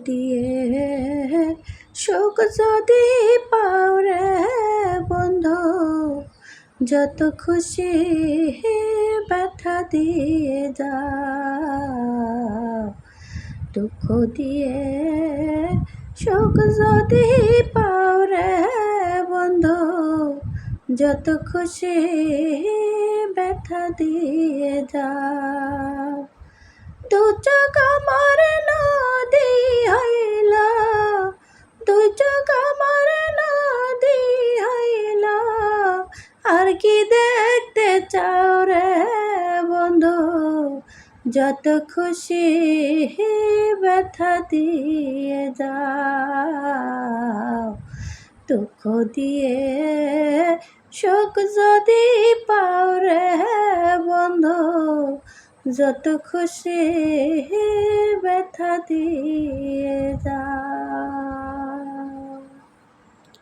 দিয়ে সুখ যদি পাও রে বন্ধু, যত খুশি ব্যথা দিয়ে যাও। দুঃখ দিয়ে সুখ যদি পাও রে বন্ধু, যত খুশি ব্যথা দিয়ে যাও। দু চোখ আমার নদী হইল, দু চোখ আমার নদী হইল, আর কি দেখতে চাও রে বন্ধু, যত খুশি ব্যথা দিয়ে যাও। দুঃখ দিয়ে সুখ যদি পাও রে বন্ধু, যত খুশি ব্যথা দিয়ে যাও।